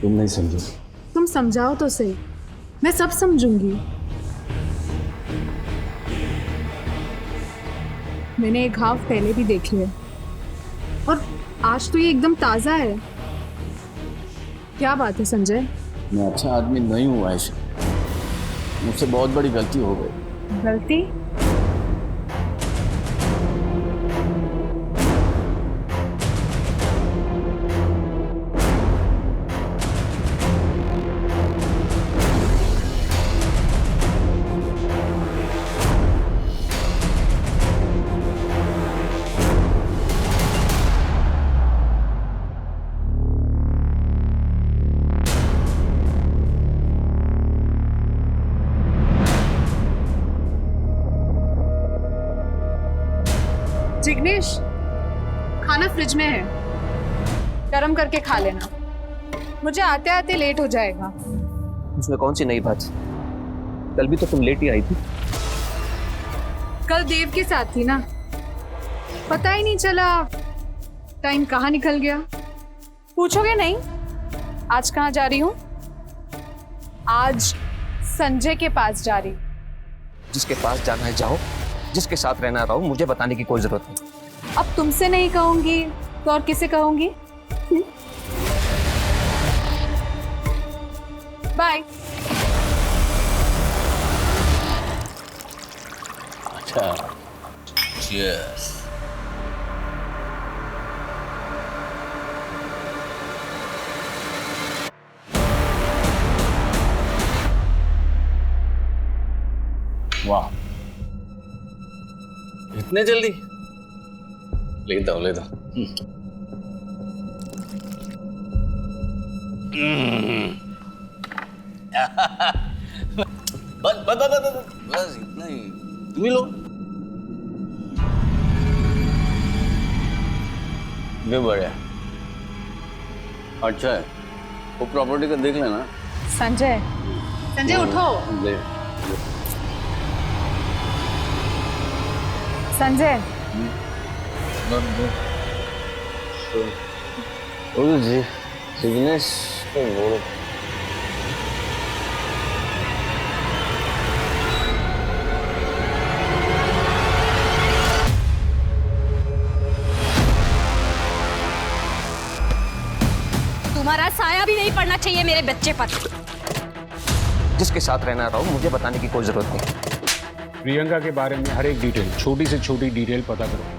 तुम नहीं समझो। तुम समझाओ तो सही, मैं सब समझूंगी। मैंने एक घाव पहले भी देखे है और आज तो ये एकदम ताजा है। क्या बात है संजय? मैं अच्छा आदमी नहीं हूँ आयशा, मुझसे बहुत बड़ी गलती हो गई। गलती? जिग्नेश, खाना फ्रिज में है, गरम करके खा लेना। मुझे आते आते लेट हो जाएगा। उसमें कौन सी नई बात? कल भी तो तुम लेट ही आई थी। कल देव के साथ थी ना, पता ही नहीं चला टाइम कहाँ निकल गया। पूछोगे नहीं आज कहाँ जा रही हूँ? आज संजय के पास जा रही। जिसके पास जाना है जाओ, जिसके साथ रहना रहो, मुझे बताने की कोई जरूरत नहीं। अब तुमसे नहीं कहूंगी तो और किसे कहूंगी? बाय। अच्छा, cheers। वाह, इतने जल्दी? लेता हूँ लेता हूँ। बस बस बस बस बस इतना ही, तुम ही लो। ये बढ़िया, अच्छा है। वो प्रॉपर्टी का देख लेना। संजय, संजय उठो। ले। संजय, जी जिग्नेश को बोलो। तुम्हारा साया भी नहीं पड़ना चाहिए मेरे बच्चे पर। जिसके साथ रहना रहो, मुझे बताने की कोई जरूरत नहीं। प्रियंका के बारे में हर एक डिटेल, छोटी से छोटी डिटेल पता करो।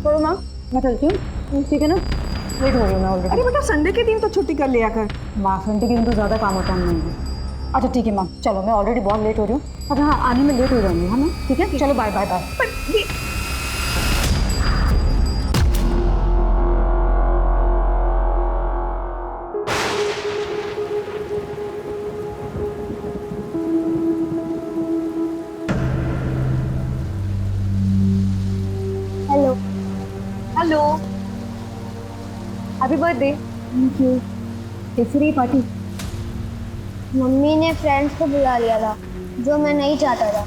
चलो माँ, मैं चलती हूँ, ठीक है ना? लेट हो गई मैं ऑलरेडी। अरे बेटा, संडे के दिन तो छुट्टी कर लिया कर। माँ, संडे के दिन तो ज़्यादा काम होता है नहीं। अच्छा ठीक है माँ, चलो मैं ऑलरेडी बहुत लेट हो रही हूँ। अब हाँ, आने में लेट हो जाऊंगी, है ना? ठीक है, चलो bye bye bye. Hello. Hello, happy birthday. Thank you. कैसी रही पार्टी? मम्मी ने फ्रेंड्स को बुला लिया था, जो मैं नहीं चाहता था।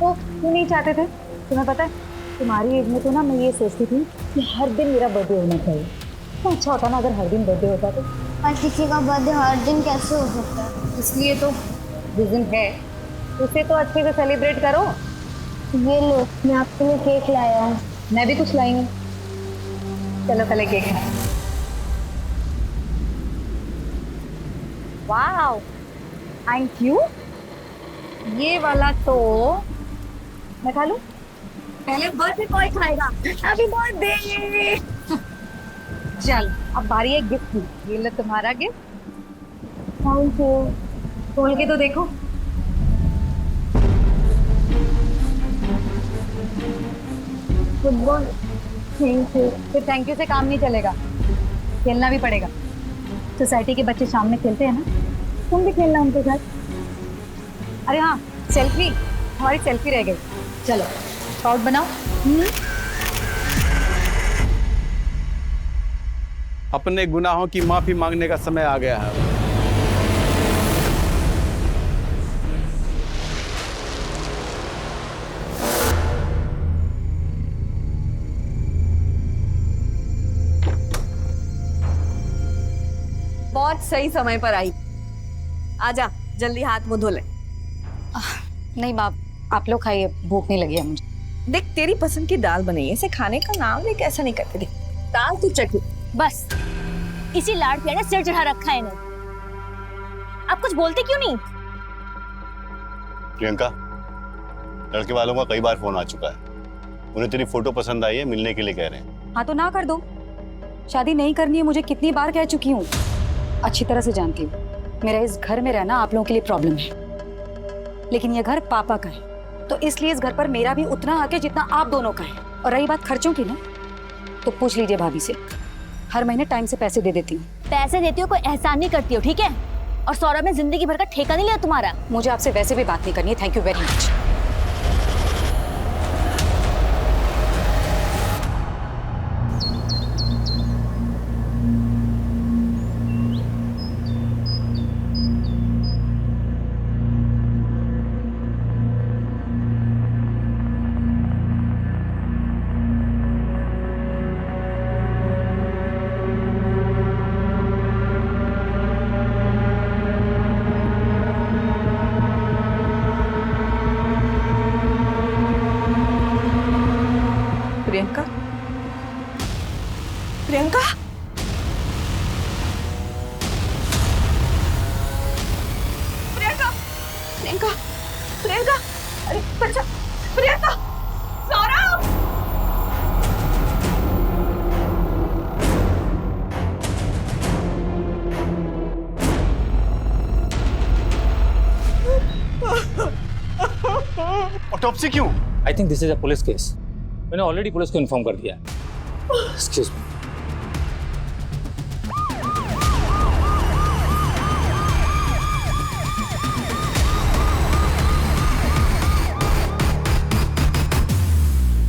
तो क्यों नहीं चाहते थे? तुम्हें पता है, तुम्हारी एज में तो ना मैं ये सोचती थी कि हर दिन मेरा बर्थडे होना चाहिए। तो अच्छा होता ना अगर हर दिन बर्थडे होता तो। पर किसी का बर्थडे हर दिन कैसे हो सकता है? इसलिए तो रीजन है, उसे तो अच्छे से सेलिब्रेट करो। ये लो, मैं आपके लिए केक लाया हूँ। मैं भी कुछ लाई हूँ। चलो पहले केक खाएं। Wow, thank you. ये वाला तो मैं खा लूं? पहले बर्थडे बॉय खाएगा। Happy birthday. चल, अब बारी है गिफ्ट की। ये लो तुम्हारा गिफ्ट। Thank you. खोल के तो देखो। फुटबॉल। Thank you. फिर थैंक यू से काम नहीं चलेगा, खेलना भी पड़ेगा। सोसाइटी के बच्चे शाम में खेलते हैं ना, तुम भी खेलना उनके साथ। अरे हाँ, सेल्फी, हमारी सेल्फी रह गई। चलो पाउट बनाओ। अपने गुनाहों की माफी मांगने का समय आ गया है। बहुत सही समय पर आई। आजा, जल्दी हाथ मुंह धो ले। नहीं बाप, आप लोग खाइए, भूख नहीं लगी है मुझे। देख, तेरी पसंद की दाल बनी है, इसे खाने का नाम ले, कैसा नहीं करते। देख, दाल तू चख। बस इसी लाड प्यार ने सिर चढ़ा रखा है इन्हें। आप कुछ बोलते क्यों नहीं? प्रियंका, लड़के वालों का कई बार फोन आ चुका है, उन्हें तेरी फोटो पसंद आई है, मिलने के लिए कह रहे हैं। हाँ तो ना कर दो, शादी नहीं करनी है मुझे कितनी बार कह चुकी हूँ, अच्छी तरह से जानती हूँ। मेरा इस घर में रहना आप लोगों के लिए प्रॉब्लम है, लेकिन यह घर पापा का है, तो इसलिए इस घर पर मेरा भी उतना हक है जितना आप दोनों का है। और रही बात खर्चों की ना, तो पूछ लीजिए भाभी से, हर महीने टाइम से पैसे दे देती हूँ। पैसे देती हो, कोई एहसान नहीं करती हो, ठीक है? और सौरभ ने जिंदगी भर का ठेका नहीं लिया तुम्हारा। मुझे आपसे वैसे भी बात नहीं करनी है। Thank you very much. Priyanka, Priyanka, Priyanka, Priyanka, Priyanka, अरे बच्चा, प्रियंका, सौरभ। ऑटोप्सी क्यों? I think this is a police case. मैंने ऑलरेडी पुलिस को इन्फॉर्म कर दिया। Excuse me.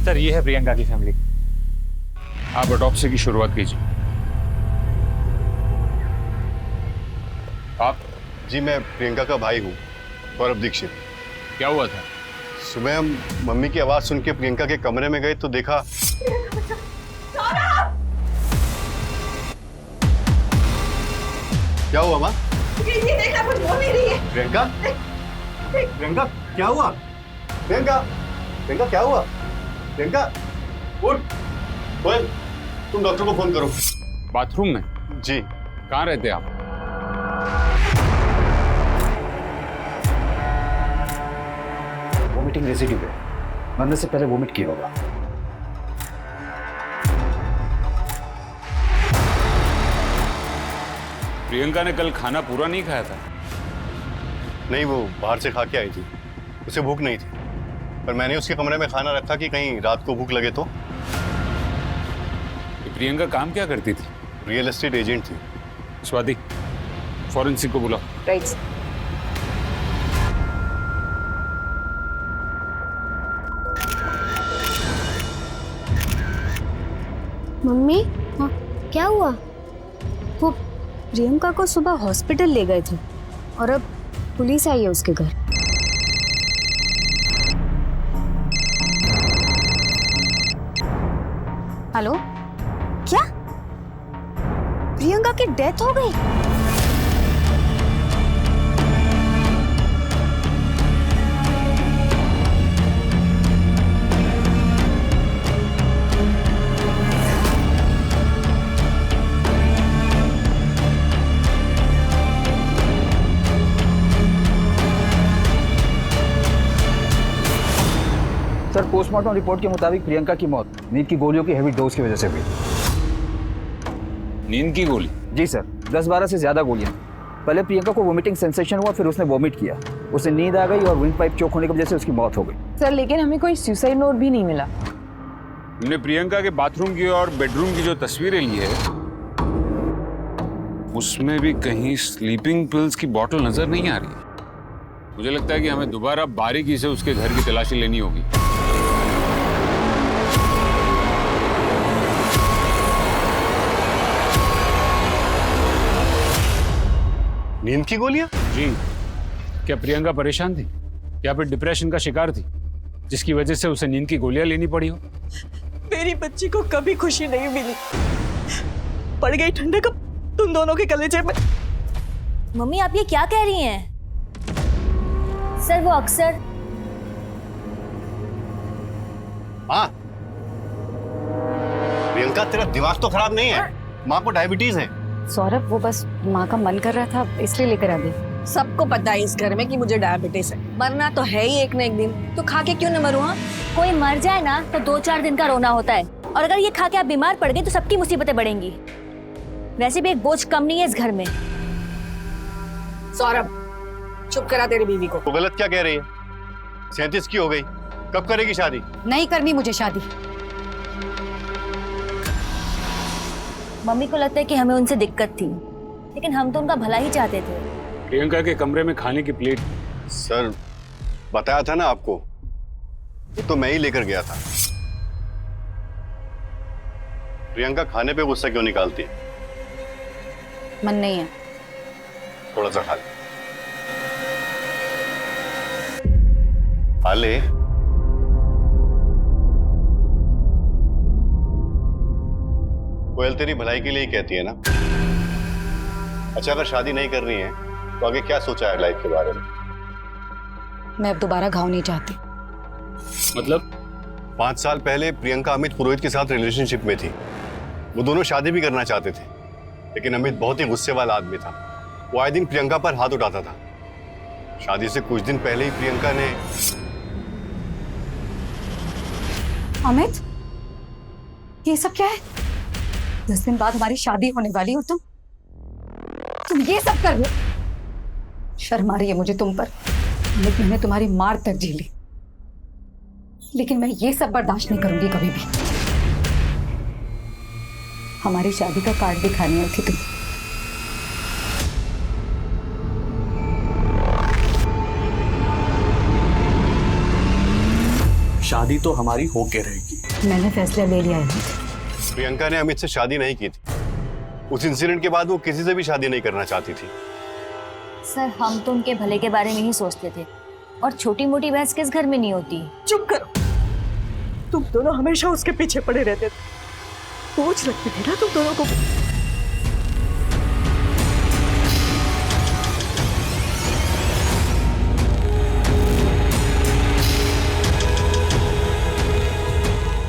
सर, ये है प्रियंका की फैमिली। आप ऑटोप्सी की शुरुआत कीजिए। आप? जी, मैं प्रियंका का भाई हूँ, गौरव दीक्षित। क्या हुआ था? सुबह हम मम्मी की आवाज सुन के प्रियंका के कमरे में गए तो देखा। क्या हुआ माँ? ये देखना, कुछ बोल नहीं रही है। प्रियंका, प्रियंका क्या हुआ? प्रियंका, प्रियंका क्या हुआ? प्रियंका उठ। कोयल, तुम डॉक्टर को फोन करो। बाथरूम में? जी। कहाँ रहते आप? वोमिटिंग रेसिड्यू है, मरने से पहले वोमिट किया होगा। प्रियंका ने कल खाना पूरा नहीं खाया था? नहीं, वो बाहर से खा के आई थी, उसे भूख नहीं थी, पर मैंने उसके कमरे में खाना रखा कि कहीं रात को भूख लगे तो। प्रियंका काम क्या करती थी? रियल एस्टेट एजेंट थी। स्वाति, फॉरेंसिक को बुलाओ। राइट। मम्मी, हाँ, क्या हुआ? वो प्रियंका को सुबह हॉस्पिटल ले गए थे और अब पुलिस आई है उसके घर। हेलो, क्या प्रियंका की डेथ हो गई? पोस्टमार्टम रिपोर्ट के मुताबिक प्रियंका की मौत नींद की गोलियों की हेवी डोज की वजह से हुई। नींद की गोली? जी सर, 10-12 से ज्यादा गोलियां। पहले प्रियंका को वोमिटिंग सेंसेशन हुआ, फिर उसने वोमिट किया, उसे नींद आ गई और विंड पाइप चोक होने की वजह से उसकी मौत हो गई। सर लेकिन हमें कोई सुसाइड नोट भी नहीं मिला। हमने प्रियंका के बाथरूम की और बेडरूम की जो तस्वीरें ली है उसमें भी कहीं स्लीपिंग पिल्स की बोतल नजर नहीं आ रही है। मुझे लगता है कि हमें दोबारा बारीकी से उसके घर की तलाशी लेनी होगी। नींद की गोलियां? जी। क्या प्रियंका परेशान थी या फिर डिप्रेशन का शिकार थी जिसकी वजह से उसे नींद की गोलियां लेनी पड़ी हो? मेरी बच्ची को कभी खुशी नहीं मिली, पड़ गई ठंडक तुम दोनों के कलेजे में। मम्मी आप ये क्या कह रही हैं? सर वो अक्सर हाँ प्रियंका, तेरा दिमाग तो खराब नहीं है, माँ को डायबिटीज है। सौरभ वो बस माँ का मन कर रहा था इसलिए लेकर आ गई। सबको पता है इस घर में कि मुझे डायबिटीज है, मरना तो है ही एक न एक दिन, तो खा के क्यों न मरूं? हाँ कोई मर जाए ना तो 2-4 दिन का रोना होता है, और अगर ये खा के आप बीमार पड़ गए तो सबकी मुसीबतें बढ़ेंगी। वैसे भी एक बोझ कम नहीं है इस घर में। सौरभ चुप करा तेरी बीवी को। वो गलत क्या कह रही है? 37 की हो गई, कब करेगी शादी? नहीं करनी मुझे शादी। मम्मी को लगता है कि हमें उनसे दिक्कत थी, लेकिन हम तो उनका भला ही चाहते थे। प्रियंका के कमरे में खाने की प्लेट। सर बताया था ना आपको, ये तो मैं ही लेकर गया था। प्रियंका खाने पे गुस्सा क्यों निकालती है? मन नहीं है। थोड़ा सा खा ले। खा ले। कोयल तेरी भलाई के लिए ही कहती है ना। अच्छा अगर शादी नहीं करनी है तो आगे क्या सोचा है लाइफ के बारे में? मैं अब दोबारा घाव नहीं चाहती। मतलब? 5 साल पहले प्रियंका अमित पुरोहित के साथ रिलेशनशिप में थी। वो दोनों शादी भी करना चाहते थे, लेकिन अमित बहुत ही गुस्से वाला आदमी था। वो आए दिन प्रियंका पर हाथ उठाता था। शादी से कुछ दिन पहले ही प्रियंका ने। अमित, ये सब क्या है? 10 दिन बाद हमारी शादी होने वाली हो, तुम ये सब कर रहे हो? शर्म आ रही है मुझे तुम पर। अमित, मैंने तुम्हारी मार तक झेली, लेकिन मैं ये सब बर्दाश्त नहीं करूंगी कभी भी। हमारी शादी का कार्ड भी खाने आई थी तुम। शादी तो हमारी होके रहेगी। मैंने फैसला ले लिया है। प्रियंका ने अमित से शादी नहीं की थी। उस इंसिडेंट के बाद वो किसी से भी शादी नहीं करना चाहती थी। सर हम तो उनके भले के बारे में ही सोचते थे, और छोटी मोटी बहस किस घर में नहीं होती। चुप करो, तुम दोनों हमेशा उसके पीछे पड़े रहते थे। बोझ लगती थी ना तुम दोनों को।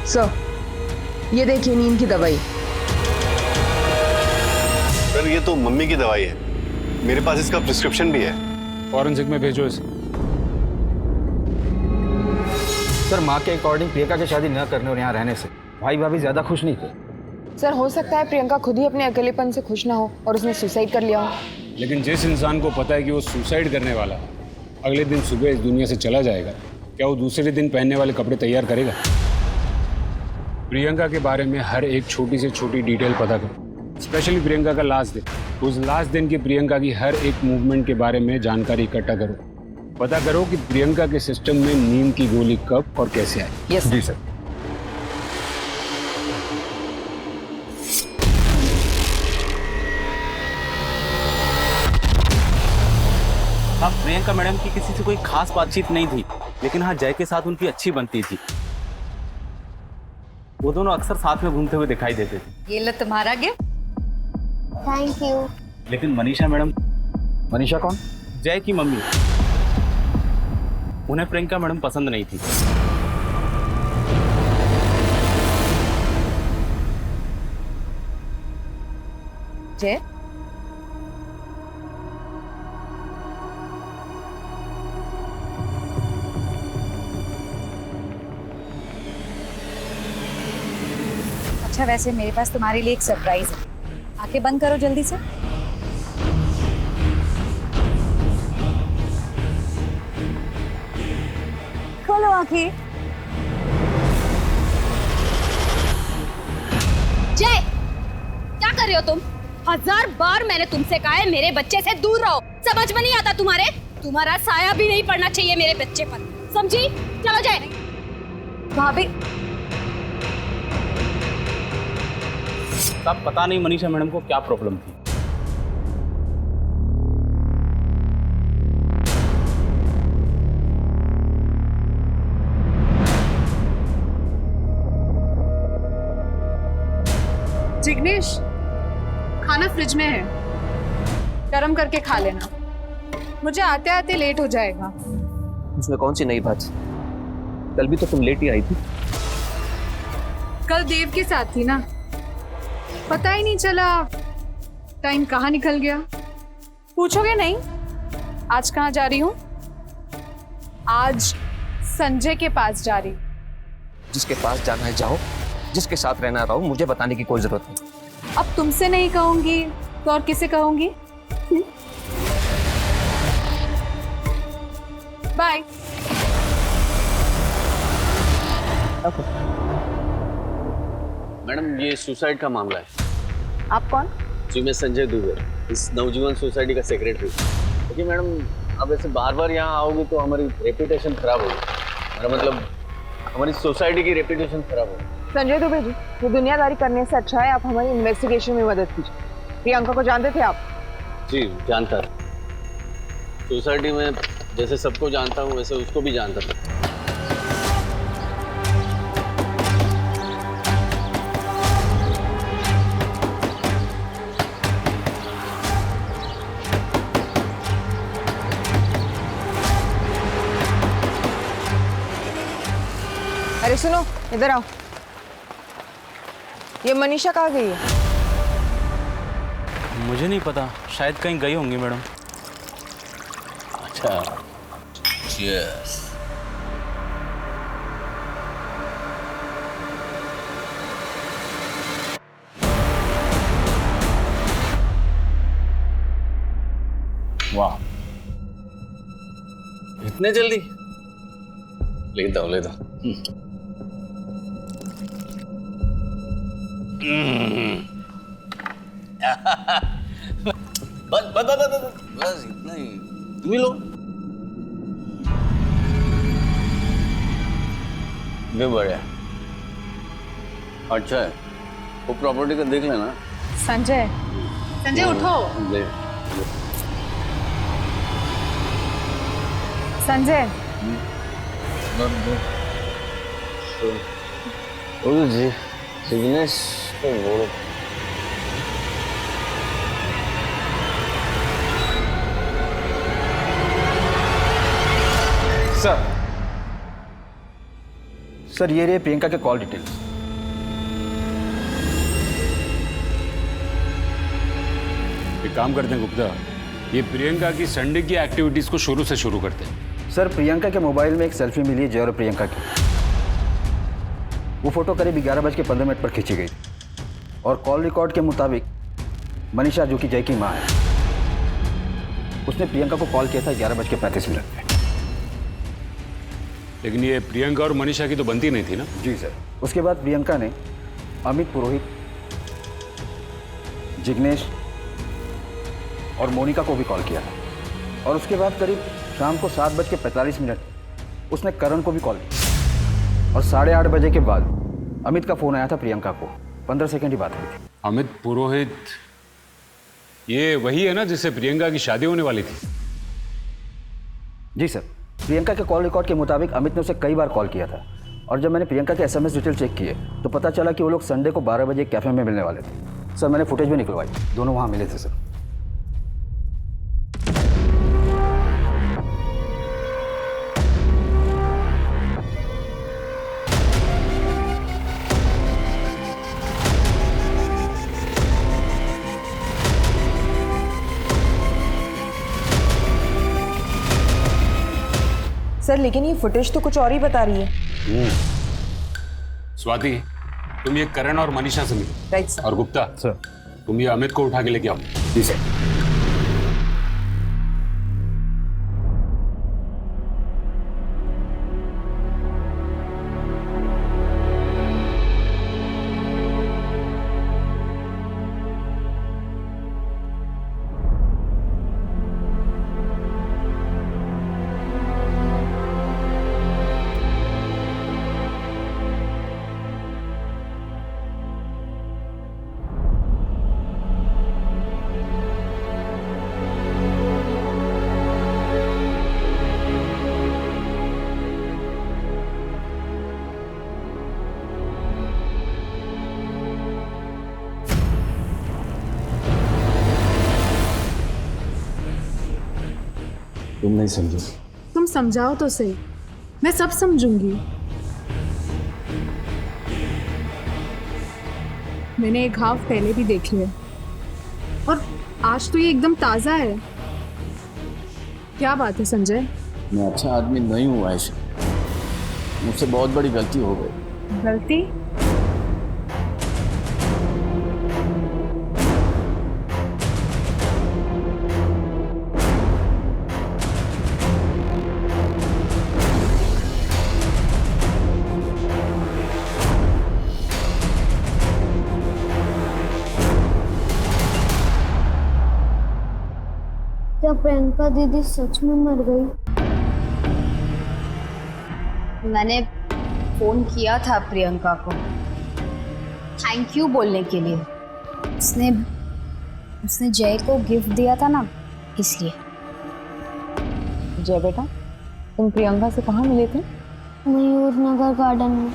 सर ये देखिए नींद की दवाई। सर ये तो मम्मी की दवाई है, मेरे पास इसका प्रिस्क्रिप्शन भी है। फॉरेंसिक में भेजो इसे। सर माँ के अकॉर्डिंग प्रियंका की शादी न करने और यहाँ रहने से भाई भाभी ज्यादा खुश नहीं थे। सर हो सकता है प्रियंका खुद ही अपने अकेलेपन से खुश ना हो और उसने सुसाइड कर लिया हो। लेकिन जिस इंसान को पता है कि वो सुसाइड करने वाला है, अगले दिन सुबह इस दुनिया से चला जाएगा, क्या वो दूसरे दिन पहनने वाले कपड़े तैयार करेगा? प्रियंका के बारे में हर एक छोटी से छोटी डिटेल पता करो, स्पेशली प्रियंका का लास्ट दिन। उस लास्ट दिन की प्रियंका की हर एक मूवमेंट के बारे में जानकारी इकट्ठा करो। पता करो कि प्रियंका के सिस्टम में नींद की गोली कब और कैसे आई। यस जी सर। हाँ, प्रियंका मैडम की किसी से कोई खास बातचीत नहीं थी, लेकिन हाँ जय के साथ उनकी अच्छी बनती थी। वो दोनों अक्सर साथ में घूमते हुए दिखाई देते थे। ये लो तुम्हारा गिफ्ट। Thank you. लेकिन मनीषा मैडम। मनीषा कौन? जय की मम्मी। उन्हें प्रियंका मैडम पसंद नहीं थी। जय अच्छा वैसे मेरे पास तुम्हारे लिए एक सरप्राइज है, आंखें बंद करो जल्दी से। खोलो आंखें। जय, क्या कर रहे हो तुम? 1000 बार मैंने तुमसे कहा है मेरे बच्चे से दूर रहो। समझ में नहीं आता तुम्हारा साया भी नहीं पड़ना चाहिए मेरे बच्चे पर, समझी? चलो जय। भाभी तब पता नहीं मनीषा मैडम को क्या प्रॉब्लम थी। जिग्नेश, खाना फ्रिज में है, गरम करके खा लेना। मुझे आते आते लेट हो जाएगा। उसमें कौन सी नई बात? कल भी तो तुम लेट ही आई थी। कल देव के साथ थी ना, पता ही नहीं चला टाइम कहाँ निकल गया। पूछोगे नहीं आज कहाँ जा रही हूँ? आज संजय के पास जा रही। जिसके पास जाना है जाओ, जिसके साथ रहना रहो, मुझे बताने की कोई जरूरत नहीं। अब तुमसे नहीं कहूंगी तो और किसे कहूंगी? बाय। मैडम ये सुसाइड का मामला है। आप कौन? जी मैं संजय दुबे, इस नवजीवन सोसाइटी का सेक्रेटरी। देखिए मैडम, अब ऐसे बार बार यहाँ आओगे तो हमारी रेपुटेशन खराब होगी। मेरा मतलब हमारी सोसाइटी की रेपुटेशन खराब होगी। संजय दुबे जी, ये दुनियादारी करने से अच्छा है आप हमारी इन्वेस्टिगेशन में मदद कीजिए। प्रियंका को जानते थे आप? जी जानता था। सोसाइटी में जैसे सबको जानता हूँ वैसे उसको भी जानता था। अरे सुनो, इधर आओ। ये मनीषा कहाँ गई है? मुझे नहीं पता, शायद कहीं गई होंगी मैडम। अच्छा, cheers। वाह, इतने जल्दी? ले दो ले दो। बस इतना ही, तुम ही लो। भी बढ़िया, अच्छा है। वो प्रॉपर्टी का देख लेना। संजय, संजय उठो। संजय जी, जिग्नेश को बोलो। सर ये रहे प्रियंका के कॉल डिटेल्स। एक काम करते हैं गुप्ता, ये प्रियंका की संडे की एक्टिविटीज को शुरू से शुरू करते हैं। सर प्रियंका के मोबाइल में एक सेल्फी मिली है जय और प्रियंका की। वो फोटो करीब 11:15 पर खींची गई और कॉल रिकॉर्ड के मुताबिक मनीषा जो कि जय की मां है, उसने प्रियंका को कॉल किया था 11:35 पे। लेकिन ये प्रियंका और मनीषा की तो बनती नहीं थी ना? जी सर। उसके बाद प्रियंका ने अमित पुरोहित, जिग्नेश और मोनिका को भी कॉल किया था और उसके बाद करीब शाम को 7:45 उसने करण को भी कॉल किया और 8:30 बजे के बाद अमित का फोन आया था प्रियंका को। 15 सेकंड ही बात हुई थी। अमित पुरोहित ये वही है ना जिससे प्रियंका की शादी होने वाली थी? जी सर। प्रियंका के कॉल रिकॉर्ड के मुताबिक अमित ने उसे कई बार कॉल किया था और जब मैंने प्रियंका के SMS डिटेल चेक किए तो पता चला कि वो लोग संडे को 12 बजे कैफे में मिलने वाले थे। सर मैंने फुटेज भी निकलवाई, दोनों वहाँ मिले थे सर। सर लेकिन ये फुटेज तो कुछ और ही बता रही है। स्वाति, तुम ये करण और मनीषा से मिलो। Right sir. और गुप्ता सर। तुम ये अमित को उठा के लेके आओ। जी सर। तुम नहीं समझो। तुम समझाओ तो सही, मैं सब समझूंगी। मैंने एक घाव पहले भी देख लिया और आज तो ये एकदम ताजा है। क्या बात है संजय? मैं अच्छा आदमी नहीं हूँ आयशा, मुझसे बहुत बड़ी गलती हो गई। गलती? क्या प्रियंका दीदी सच में मर गई? मैंने फोन किया था प्रियंका को थैंक यू बोलने के लिए। उसने जय को गिफ्ट दिया था ना, इसलिए। जय बेटा, तुम प्रियंका से कहाँ मिले थे? मयूर नगर गार्डन में।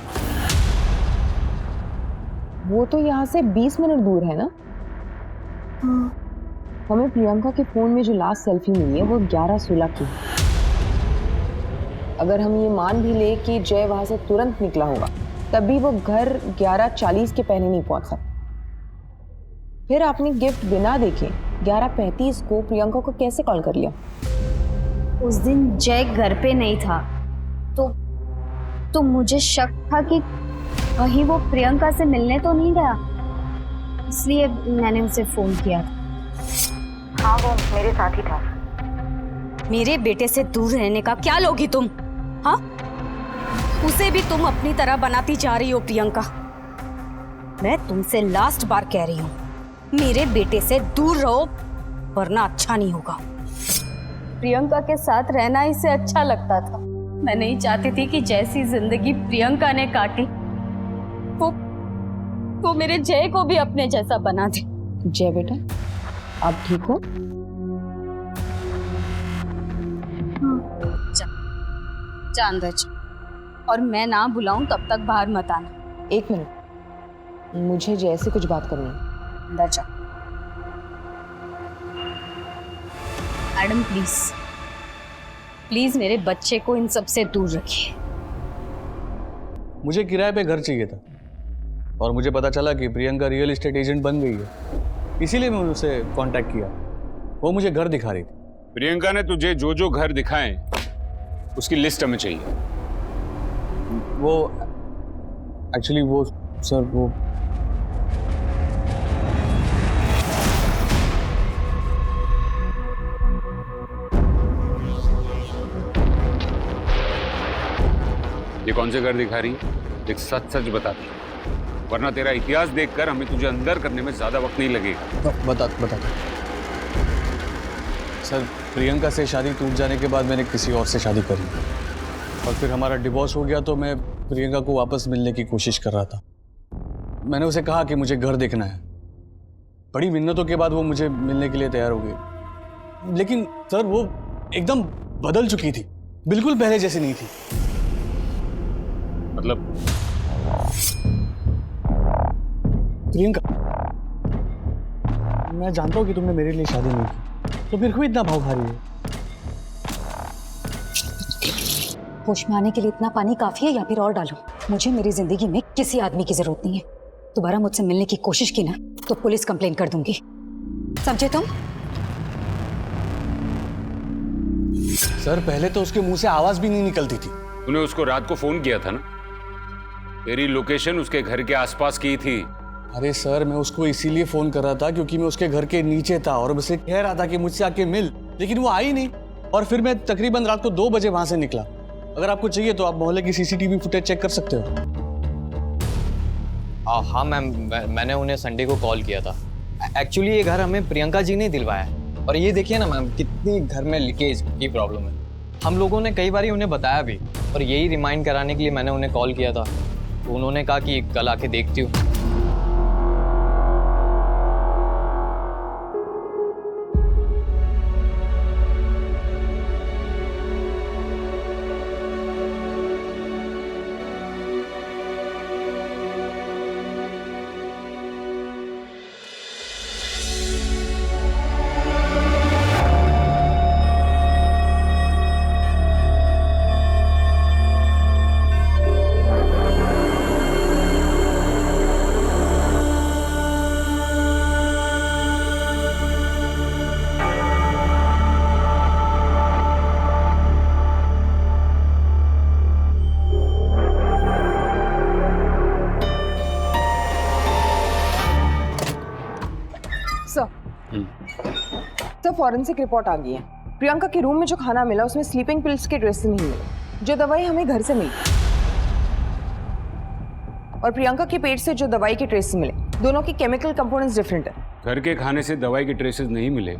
वो तो यहाँ से 20 मिनट दूर है ना? हाँ। हमें प्रियंका के फोन में जो लास्ट सेल्फी मिली है वो 11/16 की है। अगर हम ये मान भी ले कि जय वहां से तुरंत निकला होगा, तभी वो घर 11:40 के पहले नहीं पहुंच सकता। फिर आपने गिफ्ट बिना देखे 11:35 को प्रियंका को कैसे कॉल कर लिया? उस दिन जय घर पे नहीं था तो मुझे शक था कि कहीं वो प्रियंका से मिलने तो नहीं गया, इसलिए मैंने उसे फोन किया था। हाँ, वो मेरे साथ ही था। मेरे बेटे से दूर रहने का क्या लोगी तुम? हाँ, उसे भी तुम अपनी तरह बनाती जा रही हो प्रियंका। मैं तुमसे लास्ट बार कह रही हूँ, मेरे बेटे से दूर रहो वरना अच्छा नहीं होगा। प्रियंका के साथ रहना इसे अच्छा लगता था। मैं नहीं चाहती थी कि जैसी जिंदगी प्रियंका ने काटी वो मेरे जय को भी अपने जैसा बना दे। जय बेटा, आप ठीक हो? जा अंदर जा, और मैं ना बुलाऊं तब तक बाहर मत आना। 1 मिनट, मुझे जय से कुछ बात करनी है। अंदर जा। मैडम प्लीज प्लीज मेरे बच्चे को इन सब से दूर रखिए। मुझे किराए पे घर चाहिए था और मुझे पता चला कि प्रियंका रियल एस्टेट एजेंट बन गई है, इसीलिए मैंने उसे कांटेक्ट किया। वो मुझे घर दिखा रही थी। प्रियंका ने तुझे जो जो घर दिखाए उसकी लिस्ट हमें चाहिए। वो एक्चुअली वो सर वो ये कौन से घर दिखा रही है? एक सच सच बता दे, वरना तेरा इतिहास देखकर हमें तुझे अंदर करने में ज्यादा वक्त नहीं लगेगा। बता सर, प्रियंका से शादी टूट जाने के बाद मैंने किसी और से शादी करी और फिर हमारा डिवोर्स हो गया, तो मैं प्रियंका को वापस मिलने की कोशिश कर रहा था। मैंने उसे कहा कि मुझे घर देखना है। बड़ी मिन्नतों के बाद वो मुझे मिलने के लिए तैयार हो गई, लेकिन सर वो एकदम बदल चुकी थी, बिल्कुल पहले जैसी नहीं थी। मतलब प्रियंका, मैं जानता हूँ कि तुमने मेरे लिए शादी नहीं की, तो फिर क्यों इतना भाव खा रही है? होश में आने के लिए इतना पानी काफी है या फिर और डालो? मुझे मेरी जिंदगी में किसी आदमी की जरूरत नहीं है। दोबारा मुझसे मिलने की कोशिश की ना तो पुलिस कंप्लेन कर दूंगी, समझे तुम? सर, पहले तो उसके मुंह से आवाज भी नहीं निकलती थी। तूने उसको रात को फोन किया था ना? तेरी लोकेशन उसके घर के आसपास की थी। अरे सर, मैं उसको इसीलिए फोन कर रहा था क्योंकि मैं उसके घर के नीचे था और उसे कह रहा था कि मुझसे आके मिल, लेकिन वो आई नहीं। और फिर मैं तकरीबन रात को 2 बजे वहां से निकला। अगर आपको चाहिए तो आप मोहल्ले की सीसीटीवी फुटेज चेक कर सकते हो। हाँ मैम, मैंने उन्हें संडे को कॉल किया था। एक्चुअली ये घर हमें प्रियंका जी ने दिलवाया है। और ये देखिए ना मैम, कितनी घर में लीकेज की प्रॉब्लम है। हम लोगों ने कई बार उन्हें बताया भी, और यही रिमाइंड कराने के लिए मैंने उन्हें कॉल किया था। तो उन्होंने कहा कि कल आके देखती हूँ। तो फॉरेंसिक रिपोर्ट आ गई है। प्रियंका के रूम में जो खाना मिला उसमें स्लीपिंग पिल्स के ट्रेस नहीं मिले, जो दवाई हमें घर से मिली। और प्रियंका के पेट से जो दवाई के ट्रेस मिले, दोनों की केमिकल कंपोनेंट्स डिफरेंट है। घर के खाने से दवाई के ट्रेसेस नहीं मिले,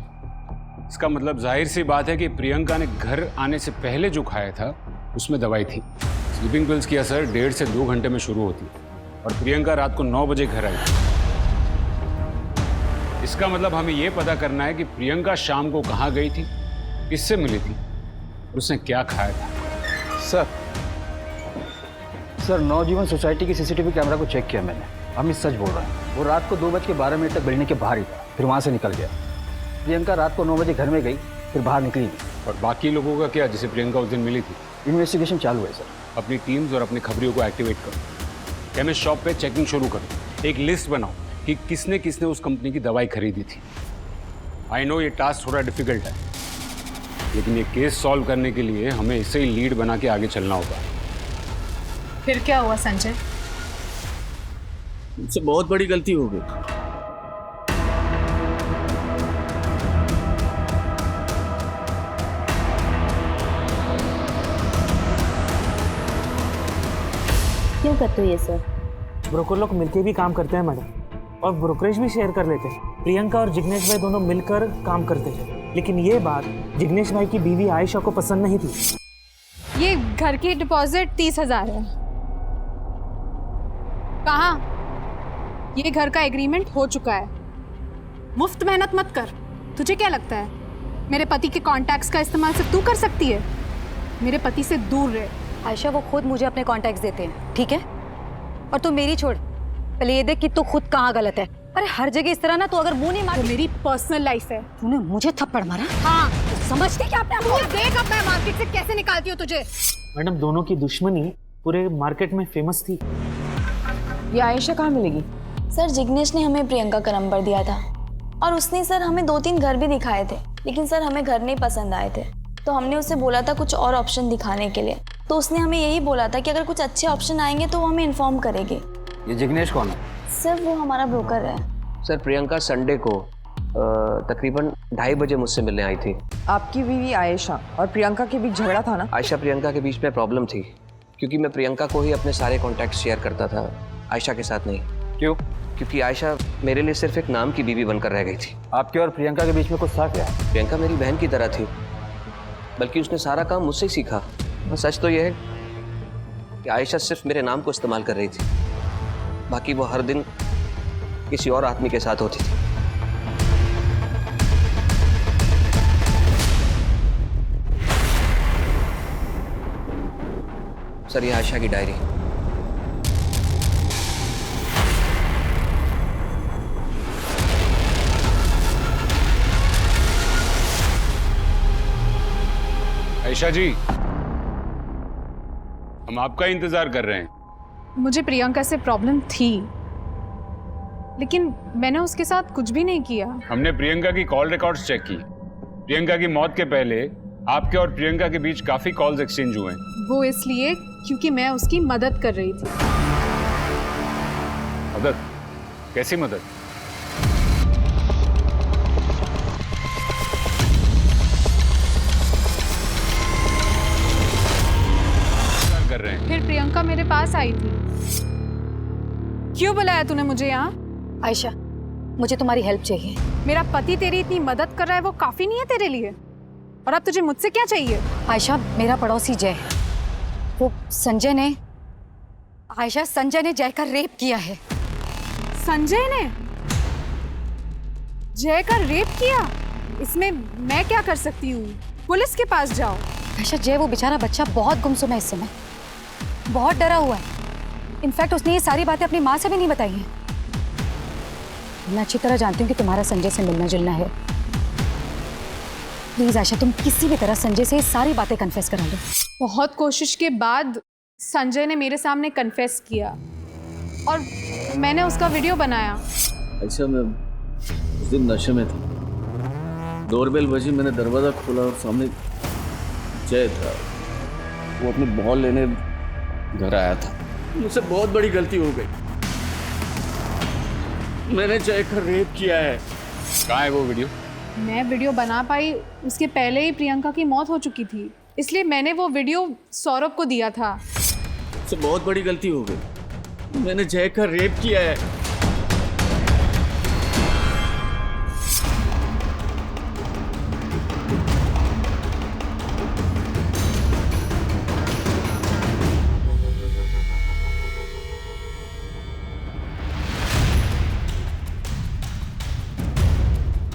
इसका मतलब जाहिर सी बात है कि प्रियंका ने घर आने से पहले जो खाया था उसमें दवाई थी। स्लीपिंग पिल्स की असर 1.5 से 2 घंटे में शुरू होती और प्रियंका रात को 9 बजे घर आई। इसका मतलब हमें यह पता करना है कि प्रियंका शाम को कहाँ गई थी, किससे मिली थी, उसने क्या खाया था। सर नवजीवन सोसाइटी की सीसीटीवी कैमरा को चेक किया मैंने। अमित सच बोल रहा है। वो रात को 2:12 तक बिल्डिंग के बाहर ही था, फिर वहाँ से निकल गया। प्रियंका रात को 9 बजे घर में गई, फिर बाहर निकली नहीं। और बाकी लोगों का क्या, जिसे प्रियंका उस दिन मिली थी? इन्वेस्टिगेशन चालू है सर। अपनी टीम्स और अपनी खबरियों को एक्टिवेट करो। केमिस्ट शॉप पे चेकिंग शुरू करो। एक लिस्ट बनाओ कि किसने किसने उस कंपनी की दवाई खरीदी थी। आई नो ये टास्क थोड़ा डिफिकल्ट है, लेकिन ये केस सॉल्व करने के लिए हमें इसे ही लीड बना के आगे चलना होगा। फिर क्या हुआ संजय? मुझसे बहुत बड़ी गलती हो गई। क्यों करते हो ये सर? ब्रोकर लोग मिलके भी काम करते हैं मैडम, और ब्रोकरेज भी शेयर कर लेते हैं। प्रियंका और जिग्नेश भाई दोनों मिलकर काम करते थे, लेकिन ये बात जिग्नेश भाई की बीवी आयशा को पसंद नहीं थी। ये घर की डिपॉजिट 30,000 है। कहाँ? ये घर का एग्रीमेंट हो चुका है। मुफ्त मेहनत मत कर। तुझे क्या लगता है मेरे पति के कॉन्टैक्ट्स का इस्तेमाल सिर्फ तू कर सकती है? मेरे पति से दूर रहे। आयशा, वो खुद मुझे अपने कॉन्टैक्ट्स देते हैं, ठीक है? और तू मेरी छोड़, पहले ये देख कि तू खुद कहाँ गलत है। अरे हर जगह इस तरह ना, तू अगर मुंह नहीं मार। मेरी पर्सनल लाइफ है। तूने मुझे थप्पड़ मारा? हाँ, समझती क्या अपने आप को? देख अब मैं मार्केट से कैसे निकालती हूँ तुझे। मैडम दोनों की दुश्मनी पूरे मार्केट में फेमस थी। ये आयशा कहाँ मिलेगी? सर जिग्नेश ने हमें प्रियंका का नंबर दिया था, और उसने सर हमें 2-3 घर भी दिखाए थे, लेकिन सर हमें घर नहीं पसंद आए थे। तो हमने उसे बोला था कुछ और ऑप्शन दिखाने के लिए, तो उसने हमें यही बोला था कि अगर कुछ अच्छे ऑप्शन आएंगे तो वो हमें इन्फॉर्म करेगी। ये जिग्नेश कौन है? सर वो हमारा ब्रोकर है। सर प्रियंका संडे को तकरीबन 2:30 बजे मुझसे मिलने आई थी। आपकी बीवी आयशा और प्रियंका के बीच झगड़ा था ना? आयशा प्रियंका के बीच में प्रॉब्लम थी, क्योंकि मैं प्रियंका को ही अपने सारे कॉन्टैक्ट शेयर करता था, आयशा के साथ नहीं। क्यों? क्योंकि आयशा मेरे लिए सिर्फ एक नाम की बीवी बनकर रह गई थी। आपके और प्रियंका के बीच में कुछ था क्या? प्रियंका मेरी बहन की तरह थी, बल्कि उसने सारा काम मुझसे ही सीखा। और सच तो यह है कि आयशा सिर्फ मेरे नाम को इस्तेमाल कर रही थी, बाकी वो हर दिन किसी और आदमी के साथ होती थी। सर ये आयशा की डायरी। आयशा जी, हम आपका इंतजार कर रहे हैं। मुझे प्रियंका से प्रॉब्लम थी, लेकिन मैंने उसके साथ कुछ भी नहीं किया। हमने प्रियंका की कॉल रिकॉर्ड्स चेक की। प्रियंका की मौत के पहले आपके और प्रियंका के बीच काफी कॉल्स एक्सचेंज हुए। वो इसलिए क्योंकि मैं उसकी मदद कर रही थी। मदद? कैसी मदद? क्या कर रहे हैं? फिर प्रियंका मेरे पास आई थी। क्यों बुलाया तूने मुझे यहाँ? आयशा, मुझे तुम्हारी हेल्प चाहिए। मेरा पति तेरी इतनी मदद कर रहा है, वो काफी नहीं है तेरे लिए? और अब तुझे मुझसे क्या चाहिए? आयशा, मेरा पड़ोसी जय है, वो संजय ने जय का रेप किया है। संजय ने जय का रेप किया? इसमें मैं क्या कर सकती हूँ? पुलिस के पास जाओ। आयशा, जय वो बेचारा बच्चा बहुत गुमसुम है इस समय, बहुत डरा हुआ है। इनफैक्ट उसने ये सारी बातें अपनी माँ से भी नहीं बताई हैं। मैं अच्छी तरह जानती हूँ कि तुम्हारा संजय से मिलना जुलना है। प्लीज आयशा, तुम किसी भी तरह संजय से ये सारी बातें कन्फेस करा लो। बहुत कोशिश के बाद संजय ने मेरे सामने कन्फेस किया और मैंने उसका वीडियो बनाया। अच्छा, मैं उस दिन नशे में था। डोरबेल बजी, मैंने दरवाजा खोला और सामने जय था। वो अपनी बॉल लेने घर आया था। मुझसे बहुत बड़ी गलती हो गई। मैंने जय का रेप किया है। कहाँ है वो वीडियो? मैं वीडियो बना पाई उसके पहले ही प्रियंका की मौत हो चुकी थी, इसलिए मैंने वो वीडियो सौरभ को दिया था। मुझसे बहुत बड़ी गलती हो गई। मैंने जय का रेप किया है।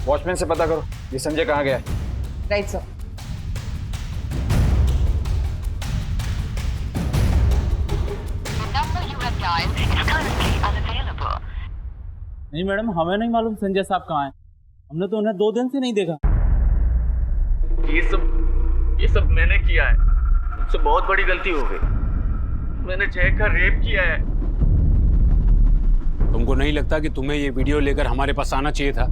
वॉचमैन से पता करो ये संजय कहाँ गया है। Right sir. नहीं मैडम, हमें नहीं मालूम संजय साहब कहाँ हैं। हमने तो उन्हें 2 दिन से नहीं देखा। ये सब मैंने किया है। मुझसे बहुत बड़ी गलती हो गई। मैंने जय का रेप किया है। तुमको नहीं लगता कि तुम्हें ये वीडियो लेकर हमारे पास आना चाहिए था?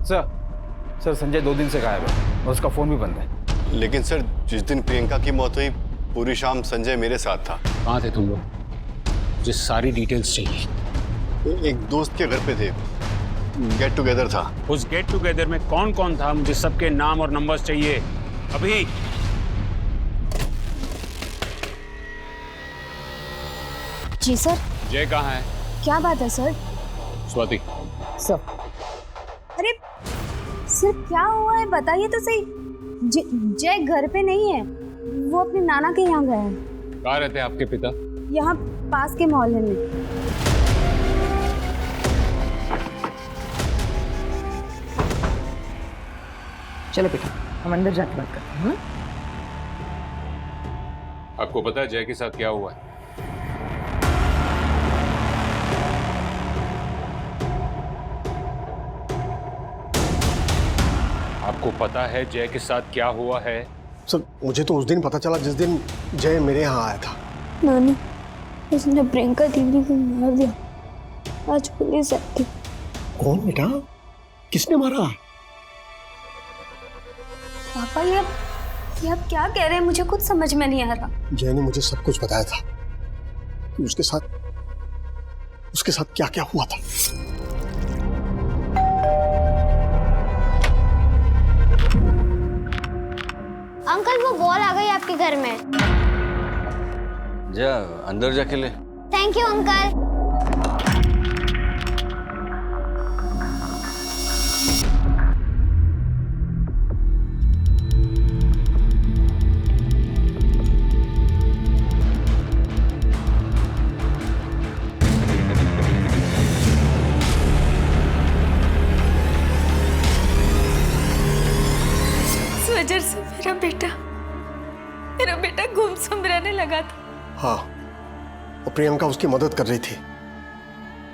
सर संजय 2 दिन से गायब है और उसका फोन भी बंद है। लेकिन सर, जिस दिन प्रियंका की मौत हुई पूरी शाम संजय मेरे साथ था। कहाँ थे तुम लोग? मुझे सारी डिटेल्स चाहिए। एक दोस्त के घर पे थे, गेट टुगेदर था। उस गेट टुगेदर में कौन कौन था? मुझे सबके नाम और नंबर्स चाहिए अभी। जी सर। जय कहाँ है? क्या बात है सर? स्वाति। सर। अरे सर, क्या हुआ है बताइए तो सही। जय घर पे नहीं है, वो अपने नाना के यहाँ गए हैं। कहाँ रहते हैं आपके पिता? यहाँ पास के मोहल्ले में। चलो बेटा, हम अंदर जाके बात करते हैं। आपको पता है जय के साथ क्या हुआ है? आपको पता है जय के साथ क्या हुआ है? सर, मुझे तो उस दिन पता चला जिस दिन जय मेरे यहाँ आया था। नानी, उसने प्रियंका दीदी को मार दिया। आज पुलिस आई थी। कौन बेटा? किसने मारा? पापा, ये आप क्या कह रहे हैं? मुझे कुछ समझ में नहीं आ रहा। जय ने मुझे सब कुछ बताया था कि उसके साथ क्या क्या हुआ था। अंकल, वो बॉल आ गई आपके घर में। जा अंदर जाके ले। Thank you uncle. वजह से मेरा बेटा गुमसुम रहने लगा था। हाँ, और प्रियंका उसकी मदद कर रही थी,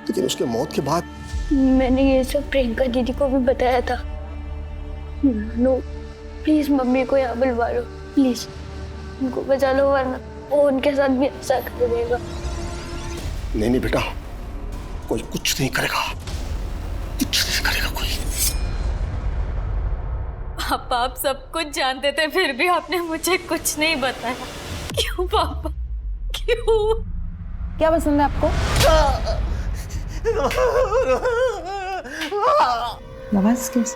लेकिन उसके मौत के बाद मैंने ये सब प्रियंका दीदी को भी बताया था। नो, प्लीज मम्मी को यहाँ बुलवा लो, प्लीज उनको बचा लो, वरना वो उनके साथ भी ऐसा कर देगा। नहीं बेटा, कोई कुछ नहीं करेगा, कुछ नहीं करेगा कोई। पापा, आप सब कुछ जानते थे फिर भी आपने मुझे कुछ नहीं बताया। क्यों पापा, क्यों? क्या पसंद है आपको? नवाज किस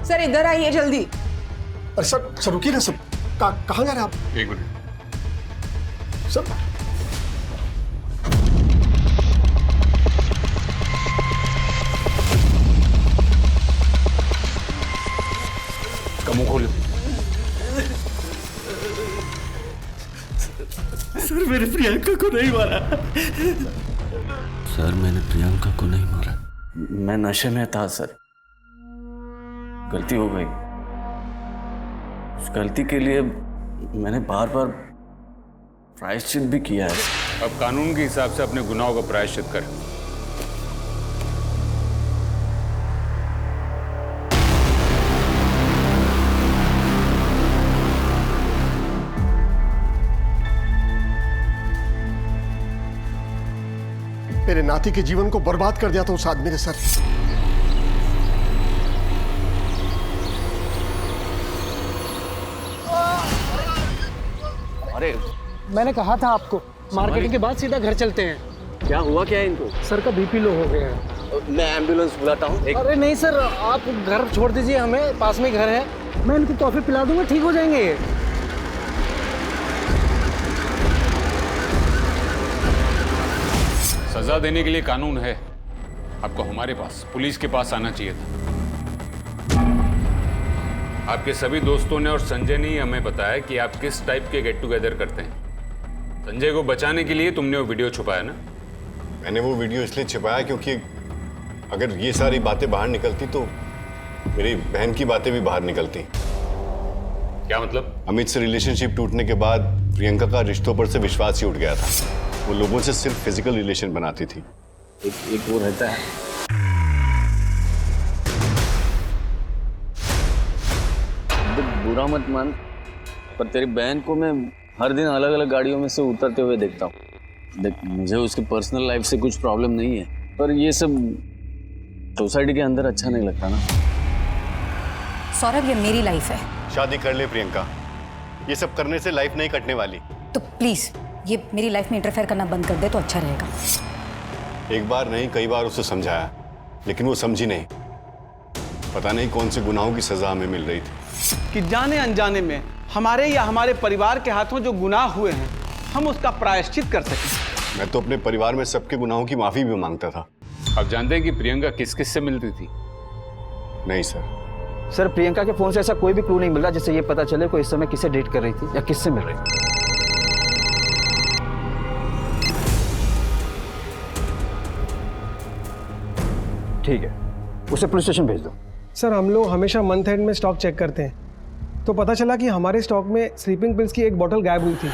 सर इधर आइए जल्दी। अरे सर रुकिए ना सर, कहाँ जा रहे हैं आप? एक मिनट सर। मुंह खोलो। सर मैंने प्रियंका को नहीं मारा। सर मैंने प्रियंका को नहीं मारा, मैं नशे में था सर, गलती हो गई। उस गलती के लिए मैंने बार बार प्रायश्चित भी किया है। अब कानून के हिसाब से अपने गुनाहों का प्रायश्चित कर। मेरे नाती के जीवन को बर्बाद कर दिया था उस आदमी ने सर। अरे मैंने कहा था आपको, मार्केटिंग के बाद सीधा घर चलते हैं। क्या हुआ क्या है इनको? सर का बीपी लो हो गया है। मैं एम्बुलेंस बुलाता हूँ। अरे नहीं सर, आप घर छोड़ दीजिए, हमें पास में घर है, मैं इनको कॉफी पिला दूंगा, ठीक हो जाएंगे ये। सजा देने के लिए कानून है, आपको हमारे पास, पुलिस के पास आना चाहिए था। आपके सभी दोस्तों ने और संजय ने ही हमें बताया कि आप किस टाइप के गेट टुगेदर करते हैं। संजय को बचाने के लिए तुमने वो वीडियो छुपाया ना? मैंने वो वीडियो इसलिए छिपाया क्योंकि अगर ये सारी बातें बाहर निकलती तो मेरी बहन की बातें भी बाहर निकलती। क्या मतलब? अमित से रिलेशनशिप टूटने के बाद प्रियंका का रिश्तों पर से विश्वास ही उठ गया था। वो लोगों से सिर्फ फिजिकल रिलेशन बनाती थी। एक वो रहता है, बुरा मत मान, पर तेरी बहन को मैं हर दिन अलग अलग गाड़ियों में से उतरते हुए देखता हूँ। देख, मुझे उसकी पर्सनल लाइफ से कुछ प्रॉब्लम नहीं है, पर ये सब सोसाइटी के अंदर अच्छा नहीं लगता ना। सौरभ, ये मेरी लाइफ है। शादी कर ले प्रियंका, ये सब करने से लाइफ नहीं कटने वाली। तो प्लीज ये मेरी लाइफ में इंटरफेयर करना बंद कर दे तो अच्छा रहेगा। एक बार नहीं कई बार उसे समझाया, लेकिन वो समझी नहीं। पता नहीं कौन से गुनाहों की सजा हमें मिल रही थी कि जाने अनजाने में हमारे या हमारे परिवार के हाथों जो गुनाह हुए हैं हम उसका प्रायश्चित कर सकें। मैं तो अपने परिवार में सबके गुनाहों की माफी भी मांगता था। आप जानते हैं कि प्रियंका किस किस से मिलती थी? नहीं सर। सर प्रियंका के फोन से ऐसा कोई भी क्लू नहीं मिल रहा जिससे ये पता चले कोई इस समय किसे डेट कर रही थी या किससे मिल रही थी। ठीक है, उसे पुलिस स्टेशन भेज दो। सर हम लोग हमेशा मंथ एंड में स्टॉक चेक करते हैं, तो पता चला कि हमारे स्टॉक में स्लीपिंग पिल्स की एक बोतल गायब हुई थी।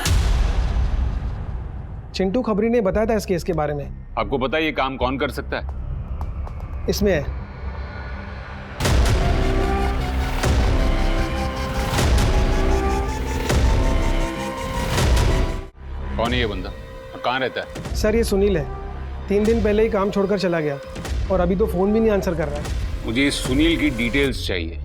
चिंटू खबरी ने बताया था इस केस के बारे में। आपको पता है ये काम कौन कर सकता है? इसमें है कौन है ये बंदा और कहाँ रहता है? सर ये सुनील है, 3 दिन पहले ही काम छोड़कर चला गया और अभी तो फोन भी नहीं आंसर कर रहा है। मुझे इस सुनील की डिटेल्स चाहिए।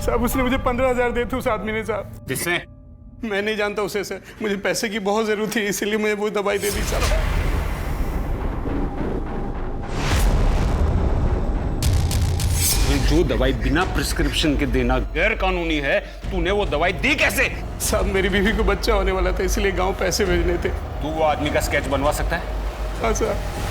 साहब उसने मुझे 15,000 दिए थे उस आदमी ने साहब। किसने? मैं नहीं जानता उसे सर, मुझे पैसे की बहुत जरूरत थी इसीलिए मुझे वो दवाई दे दी साहब। जो दवाई बिना प्रिस्क्रिप्शन के देना गैर कानूनी है, तूने वो दवाई दी कैसे? साहब मेरी बीवी को बच्चा होने वाला था इसलिए गांव पैसे भेजने थे। तू वो आदमी का स्केच बनवा सकता है? हाँ साहब।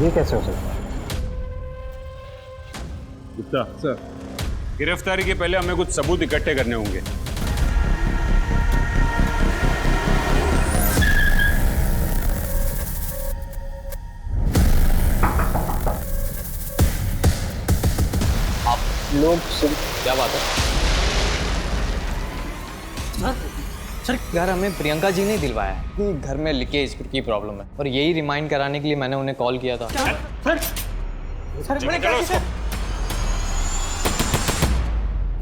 ये कैसे हो सकता है? गुप्ता सर, गिरफ्तारी के पहले हमें कुछ सबूत इकट्ठे करने होंगे। आप लोग सिर्फ क्या बात है सर? यार हमें प्रियंका जी ने दिलवाया है कि घर में लीकेज की प्रॉब्लम है, और यही रिमाइंड कराने के लिए मैंने उन्हें कॉल किया था।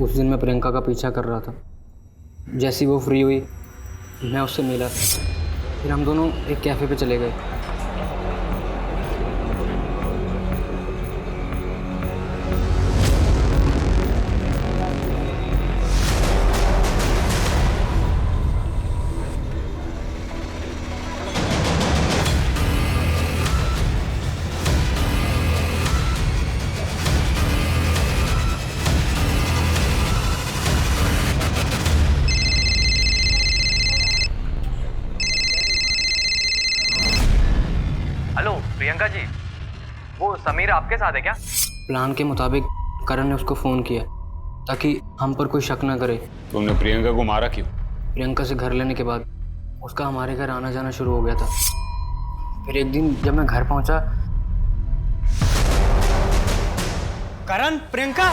उस दिन मैं प्रियंका का पीछा कर रहा था। जैसी वो फ्री हुई मैं उससे मिला, फिर हम दोनों एक कैफ़े पे चले गए। प्रियंका जी, वो समीर आपके साथ है क्या? प्लान के मुताबिक करण ने उसको फ़ोन किया ताकि हम पर कोई शक ना करे। तुमने प्रियंका को मारा क्यों? प्रियंका से घर लेने के बाद उसका हमारे घर आना जाना शुरू हो गया था। फिर एक दिन जब मैं घर पहुंचा, करण, प्रियंका,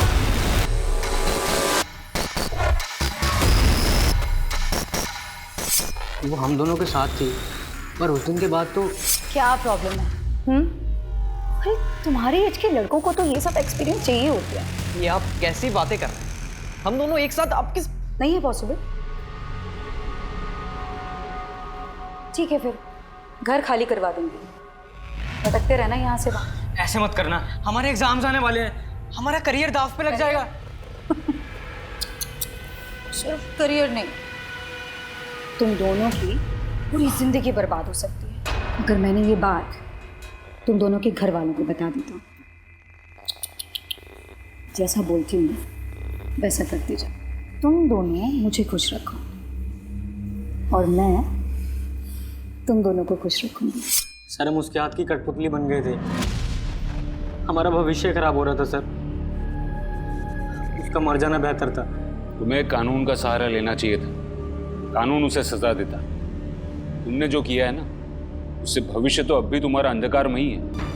वो हम दोनों के साथ थी, पर उस दिन के बाद तो क्या प्रॉब्लम है? अरे तुम्हारी एज के लड़कों को तो ये सब एक्सपीरियंस चाहिए होता है। ये आप कैसी बातें कर रहे हैं? हम दोनों एक साथ, आप किस? नहीं है पॉसिबल। ठीक है, फिर घर खाली करवा दूंगी, भटकते रहना यहाँ से वहाँ। ऐसे मत करना, हमारे एग्जाम्स आने वाले हैं, हमारा करियर दाव पे लग जाएगा। सिर्फ करियर नहीं, तुम दोनों की पूरी जिंदगी बर्बाद हो सकती है अगर मैंने ये बात तुम दोनों के घर वालों को बता देता हूँ। जैसा बोलती हूँ मैं वैसा करते जाओ। तुम दोनों मुझे खुश रखो और मैं तुम दोनों को खुश रखूंगी। सर हम उसके हाथ की कठपुतली बन गए थे, हमारा भविष्य खराब हो रहा था सर, उसका मर जाना बेहतर था। तुम्हें कानून का सहारा लेना चाहिए था, कानून उसे सजा देता। तुमने जो किया है ना, उससे भविष्य तो अब भी तुम्हारा अंधकार में ही है।